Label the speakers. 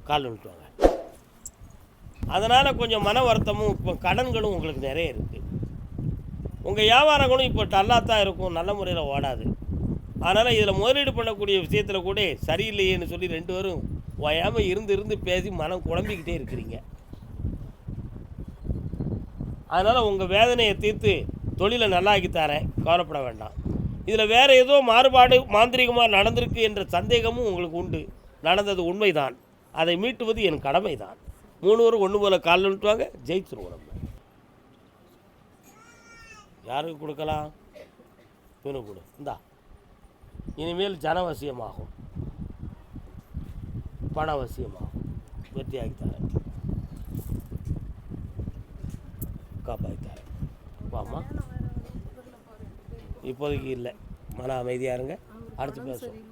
Speaker 1: கால் விட்டுவாங்க. அதனால் கொஞ்சம் மன வருத்தமும் இப்போ கடன்களும் உங்களுக்கு நிறைய இருக்குது. உங்கள் வியாபாரங்களும் இப்போ டல்லாக தான் இருக்கும், நல்ல முறையில் ஓடாது. அதனால் இதில் முதலீடு பண்ணக்கூடிய விஷயத்தில் கூட சரியில்லையேன்னு சொல்லி 2 பேரும் ஓயாமல் இருந்து பேசி மனம் குழம்பிக்கிட்டே இருக்கிறீங்க. அதனால் உங்கள் வேதனையை தீர்த்து தொழிலை நல்லாக்கி தரேன், கவலைப்பட வேண்டாம். இதில் வேறு ஏதோ மாறுபாடு மாந்திரிகமாக நடந்திருக்கு என்ற சந்தேகமும் உங்களுக்கு உண்டு. நடந்தது உண்மைதான், அதை மீட்டுவது என் கடமை தான். 3 பேரும் ஒன்று போல் கால் விட்டுவாங்க, ஜெயிச்சிருவோம். நம்ம யாருக்கு கொடுக்கலாம்? இவனுக்கு கொடு. இந்தா, இனிமேல் ஜனவசியமாகும், பணவசியமாகும். வெற்றியாகி தரேன், காப்பாற்றி தரேன். வாமா, இப்போதைக்கு இல்லை, மன அமைதியாக இருங்க. அடுத்து பேசுவோம்.